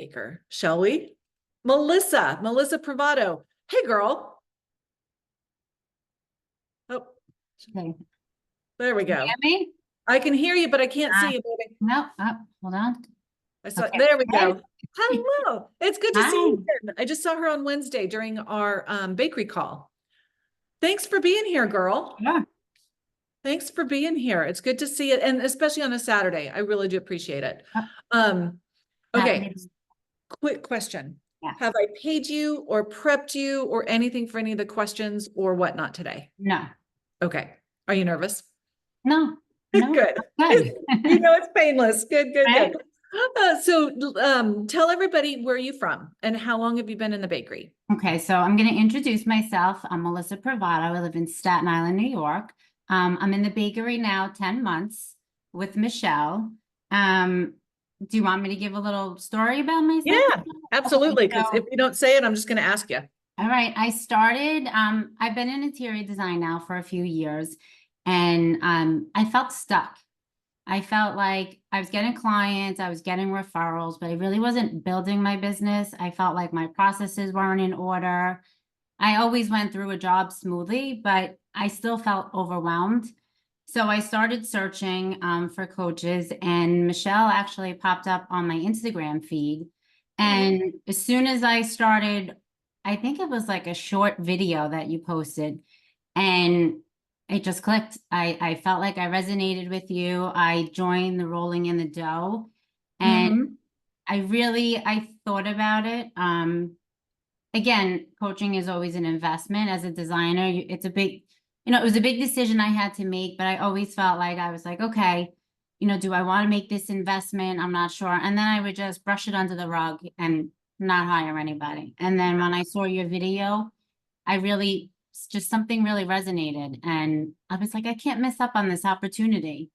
Maker, shall we? Melissa Pravato. Hey, girl. Oh, Okay. there we Can you go. hear me? I can hear you, but I can't see you, baby. No, hold on. I saw, Okay. there we Hey. go. Hello. It's good to see Hi. you again. I just saw her on Wednesday during our bakery call. Thanks for being here, girl. Sure. Thanks for being here. It's good to see it. And especially on a Saturday. I really do appreciate it. Oh, happy Okay. to- Quick question. Yeah. Have I paid you or prepped you or anything for any of the questions or whatnot today? No, Okay. Are you nervous? no, no. Good. Good. You know it's painless. Good, good, Right? good. Tell everybody where you from and how long have you been in the bakery? Okay, so I'm going to introduce myself. I'm Melissa Pravato. I live in Staten Island, New York. I'm in the bakery now 10 months with Michelle. Do you want me to give a little story about myself? Yeah, absolutely. Because if you don't say it, I'm just going to ask you. All right. I've been in interior design now for a few years, and I felt stuck. I felt like I was getting clients, I was getting referrals, but I really wasn't building my business. I felt like my processes weren't in order. I always went through a job smoothly, but I still felt overwhelmed. So I started searching for coaches, and Michelle actually popped up on my Instagram feed. And as soon as I started, I think it was like a short video that you posted, and it just clicked. I felt like I resonated with you. I joined the Rolling in the Dough, and Mm-hmm. I thought about it. Again, coaching is always an investment. As a designer, it's a big, it was a big decision I had to make, but I always felt like I was like, okay, do I want to make this investment? I'm not sure. And then I would just brush it under the rug and not hire anybody. And then when I saw your video, just something really resonated. And I was like, I can't miss up on this opportunity.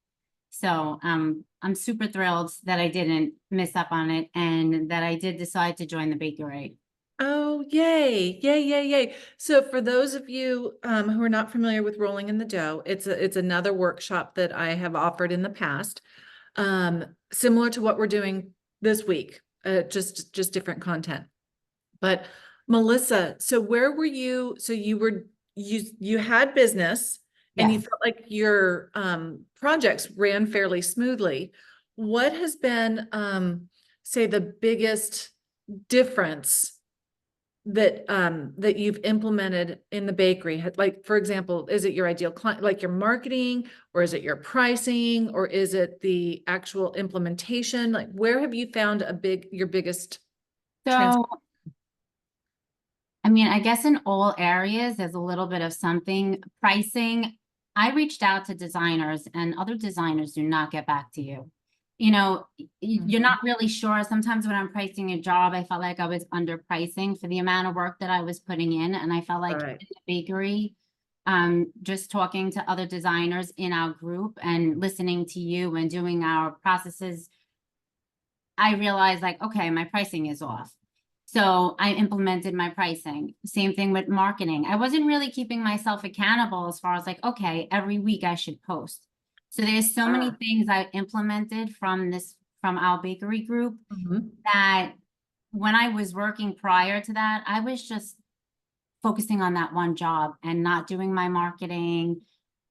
So I'm super thrilled that I didn't miss up on it and that I did decide to join the bakery. Oh, yay. Yay, yay, yay. So for those of you who are not familiar with Rolling in the Dough, it's another workshop that I have offered in the past, similar to what we're doing this week, just different content. But Melissa, so where were you? So you had business and you Yes. felt like your projects ran fairly smoothly. What has been say the biggest difference that you've implemented in the bakery? Like, for example, is it your ideal client, like your marketing, or is it your pricing, or is it the actual implementation? Like, where have you found your biggest trans? So, I mean, I guess in all areas, there's a little bit of something. Pricing, I reached out to designers and other designers do not get back to you. You're not really sure. Sometimes when I'm pricing a job, I felt like I was underpricing for the amount of work that I was putting in. And I felt like in Right. the bakery, just talking to other designers in our group and listening to you and doing our processes, I realized like, okay, my pricing is off. So I implemented my pricing. Same thing with marketing. I wasn't really keeping myself accountable as far as like, okay, every week I should post. So there's so many things I implemented from our bakery group Mhm. that when I was working prior to that, I was just focusing on that one job and not doing my marketing,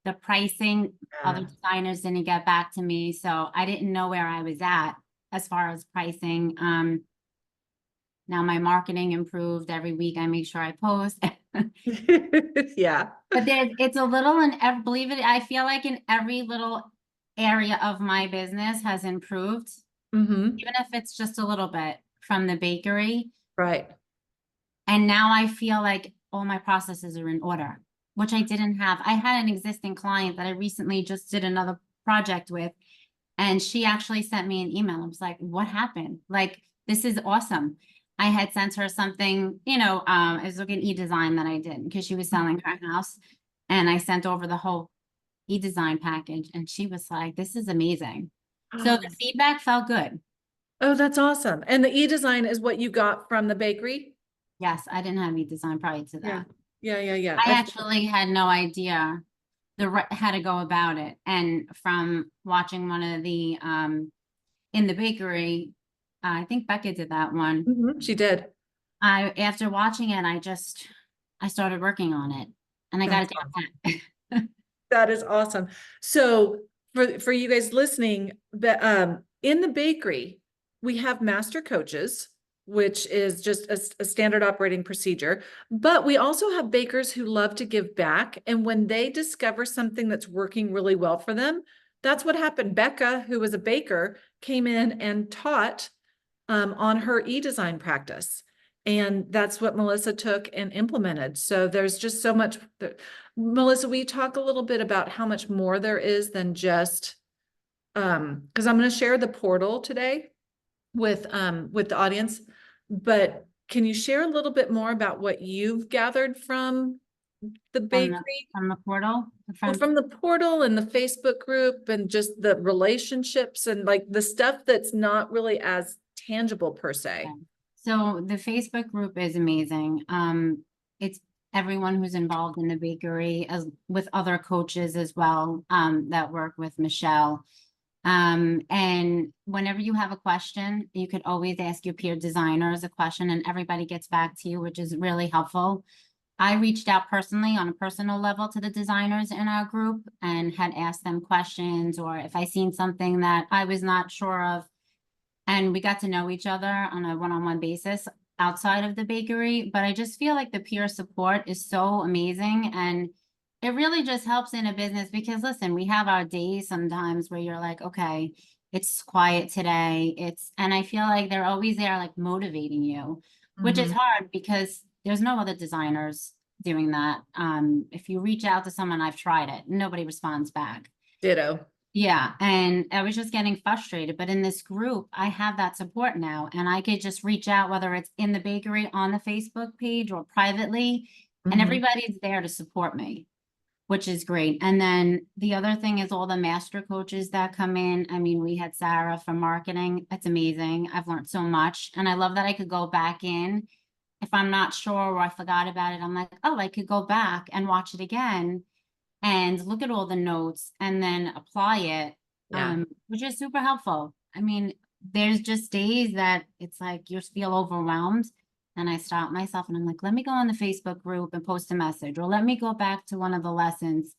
the pricing. Other Yeah. designers didn't get back to me. So I didn't know where I was at as far as pricing. Now my marketing improved every week. I make sure I post. Yeah. But it's a little in every, believe it, I feel like in every little area of my business has improved, Hmm. even if it's just a little bit from the bakery. Right. And now I feel like all my processes are in order, which I didn't have. I had an existing client that I recently just did another project with, and she actually sent me an email. I was like, what happened? Like, this is awesome. I had sent her something, it was like an e-design that I did because she was selling her house. And I sent over the whole e-design package and she was like, this is amazing. So the feedback felt good. Oh, that's awesome. And the e-design is what you got from the bakery? Yes, I didn't have e-design prior to Yeah. that. Yeah, yeah, yeah. I actually had no idea how to go about it. And from watching one of the in the bakery, I think Becca did that one. Mhm, she did. After watching it, I started working on it and I got That's it awesome. down pat. That is awesome. So for you guys listening, in the bakery, we have master coaches, which is just a standard operating procedure. But we also have bakers who love to give back. And when they discover something that's working really well for them, that's what happened. Becca, who was a baker, came in and taught on her e-design practice. And that's what Melissa took and implemented. So there's just so much. Melissa, will you talk a little bit about how much more there is than just, because I'm going to share the portal today with the audience, but can you share a little bit more about what you've gathered from the from the bakery? from the portal. Well, from the portal and the Facebook group and just the relationships and like the stuff that's not really as tangible per se. So the Facebook group is amazing. It's everyone who's involved in the bakery as with other coaches as well, that work with Michelle. And whenever you have a question, you could always ask your peer designers a question and everybody gets back to you, which is really helpful. I reached out personally on a personal level to the designers in our group and had asked them questions, or if I seen something that I was not sure of. And we got to know each other on a one-on-one basis outside of the bakery. But I just feel like the peer support is so amazing. And it really just helps in a business because listen, we have our days sometimes where you're like, okay, it's quiet today. And I feel like they're always there, like motivating you, which is Mhm. hard because there's no other designers doing that. If you reach out to someone, I've tried it, nobody responds back. Ditto. Yeah, and I was just getting frustrated, but in this group, I have that support now, and I could just reach out, whether it's in the bakery on the Facebook page or privately, and Mhm. everybody's there to support me, which is great. And then the other thing is all the master coaches that come in. I mean, we had Sarah from marketing. It's amazing. I've learned so much, and I love that I could go back in if I'm not sure or I forgot about it. I'm like, oh, I could go back and watch it again and look at all the notes and then apply it, Yeah. which is super helpful. I mean, there's just days that it's like you feel overwhelmed. And I stop myself and I'm like, let me go on the Facebook group and post a message, or let me go back to one of the lessons.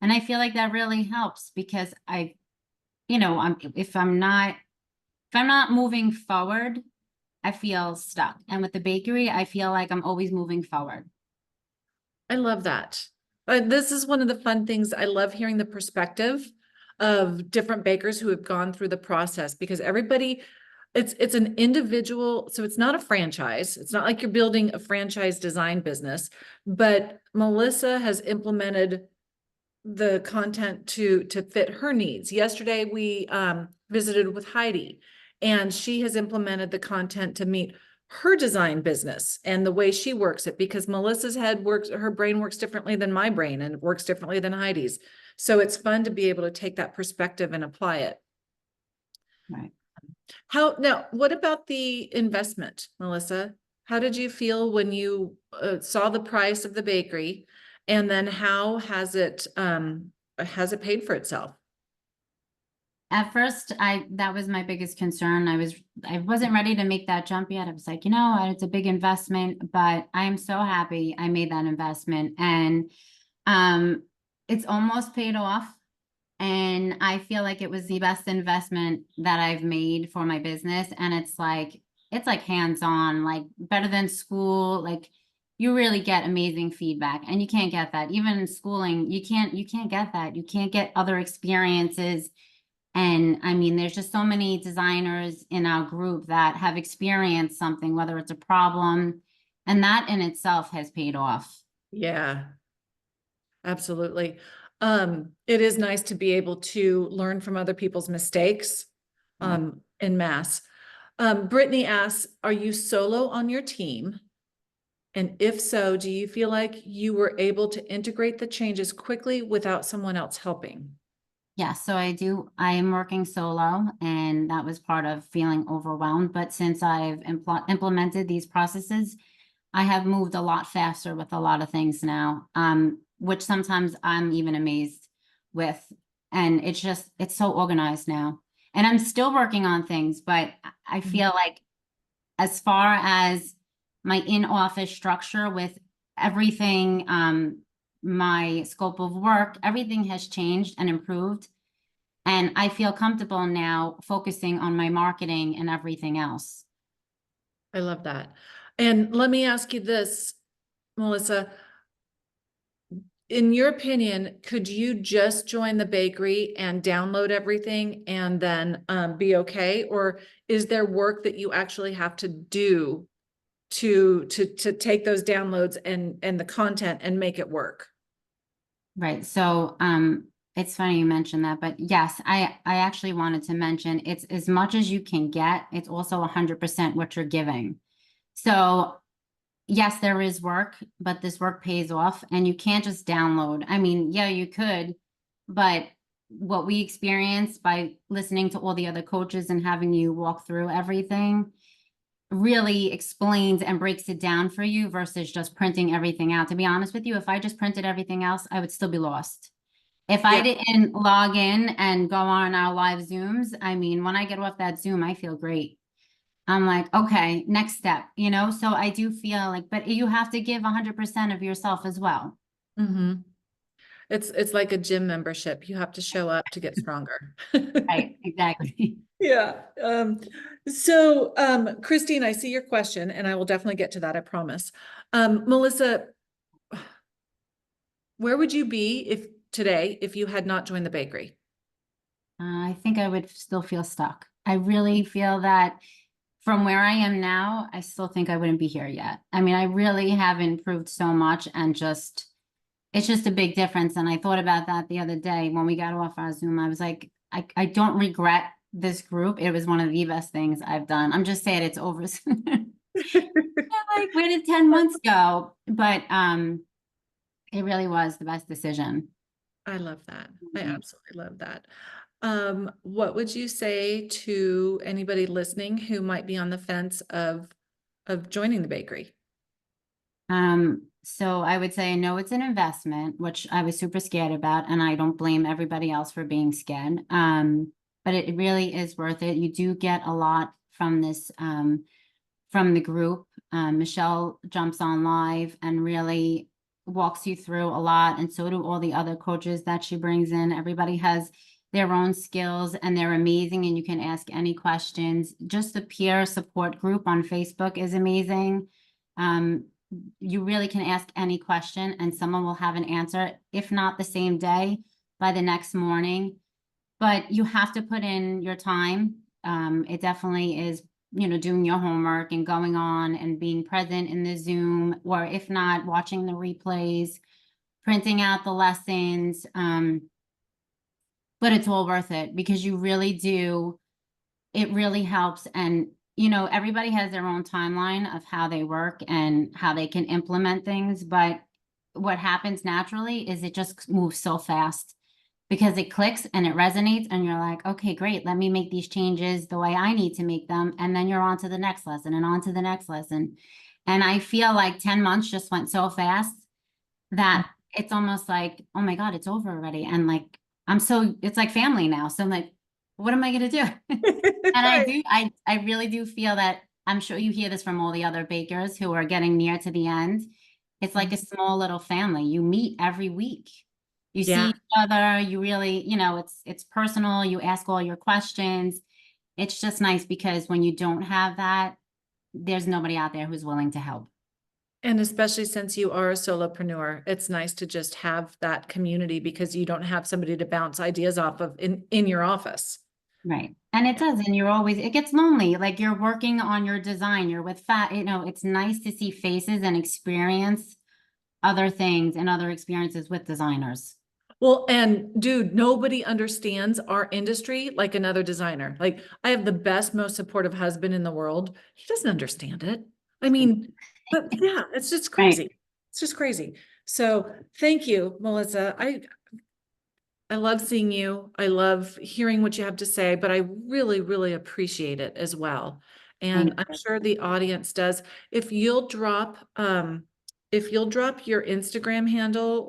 And I feel like that really helps because if I'm not moving forward, I feel stuck. And with the bakery, I feel like I'm always moving forward. I love that. This is one of the fun things. I love hearing the perspective of different bakers who have gone through the process because everybody, it's an individual, so it's not a franchise. It's not like you're building a franchise design business, but Melissa has implemented the content to fit her needs. Yesterday we visited with Heidi and she has implemented the content to meet her design business and the way she works it because Melissa's her brain works differently than my brain and works differently than Heidi's. So it's fun to be able to take that perspective and apply it. Right. How now, what about the investment, Melissa? How did you feel when you saw the price of the bakery? And then how has it paid for itself? At first, that was my biggest concern. I wasn't ready to make that jump yet. I was like, it's a big investment, but I am so happy I made that investment, and um, it's almost paid off. And I feel like it was the best investment that I've made for my business. And it's like hands-on, like better than school. Like you really get amazing feedback, and you can't get that even in schooling. You can't get that. You can't get other experiences. And I mean, there's just so many designers in our group that have experienced something, whether it's a problem, and that in itself has paid off. Yeah, absolutely. It is nice to be able to learn from other people's mistakes, Right. en masse. Brittany asks, are you solo on your team? And if so, do you feel like you were able to integrate the changes quickly without someone else helping? Yeah, so I am working solo, and that was part of feeling overwhelmed. But since I've implemented these processes, I have moved a lot faster with a lot of things now, which sometimes I'm even amazed with. And it's so organized now. And I'm still working on things, but I feel like as far as my in-office structure with everything, my scope of work, everything has changed and improved. And I feel comfortable now focusing on my marketing and everything else. I love that. And let me ask you this, Melissa. In your opinion, could you just join the bakery and download everything and then be okay? Or is there work that you actually have to do to take those downloads and the content and make it work? Right. So, it's funny you mentioned that, but yes, I actually wanted to mention it's as much as you can get. It's also 100% what you're giving. So yes, there is work, but this work pays off and you can't just download. I mean, yeah, you could, but what we experienced by listening to all the other coaches and having you walk through everything really explains and breaks it down for you versus just printing everything out. To be honest with you, if I just printed everything else, I would still be lost. If I Yeah. didn't log in and go on our live Zooms, I mean, when I get off that Zoom, I feel great. I'm like, okay, next step, you know? So I do feel like, but you have to give 100% of yourself as well. Mm-hmm. It's like a gym membership. You have to show up to get stronger. Right, exactly. Yeah. Christine, I see your question and I will definitely get to that, I promise. Melissa, where would you be if you had not joined the bakery? I think I would still feel stuck. I really feel that from where I am now, I still think I wouldn't be here yet. I mean, I really have improved so much and just, it's just a big difference. And I thought about that the other day when we got off our Zoom. I was like, I don't regret this group. It was one of the best things I've done. I'm just saying it's over. Like, where did 10 months go? But it really was the best decision. I love that. I Mhm. absolutely love that. What would you say to anybody listening who might be on the fence of joining the bakery? So I would say I know it's an investment, which I was super scared about, and I don't blame everybody else for being scared. But it really is worth it. You do get a lot from this, from the group. Michelle jumps on live and really walks you through a lot, and so do all the other coaches that she brings in. Everybody has their own skills and they're amazing, and you can ask any questions. Just the peer support group on Facebook is amazing. Um, you really can ask any question and someone will have an answer, if not the same day, by the next morning. But you have to put in your time. It definitely is, you know, doing your homework and going on and being present in the Zoom, or if not, watching the replays, printing out the lessons. But it's all worth it because you really do, it really helps. And, you know, everybody has their own timeline of how they work and how they can implement things. But what happens naturally is it just moves so fast because it clicks and it resonates and you're like, okay, great, let me make these changes the way I need to make them. And then you're on to the next lesson and on to the next lesson. And I feel like 10 months just went so fast that it's almost like, oh my God, it's over already. And like, it's like family now. So I'm like, what am I going to do? And Right. I really do feel that I'm sure you hear this from all the other bakers who are getting near to the end. It's like a small little family. You meet every week. You see Yeah. each other, you really, you know, it's personal. You ask all your questions. It's just nice because when you don't have that, there's nobody out there who's willing to help. And especially since you are a solopreneur, it's nice to just have that community because you don't have somebody to bounce ideas off of in your office. Right. And it does, and it gets lonely. Like you're working on your design, you're with you know, it's nice to see faces and experience other things and other experiences with designers. Well, and dude, nobody understands our industry like another designer. Like I have the best, most supportive husband in the world. He doesn't understand it. I mean, but yeah, it's just Right. crazy. It's just crazy. So thank you, Melissa. I love seeing you. I love hearing what you have to say, but I really, really appreciate it as well. And Thank I'm you. sure the audience does. If you'll drop your Instagram handle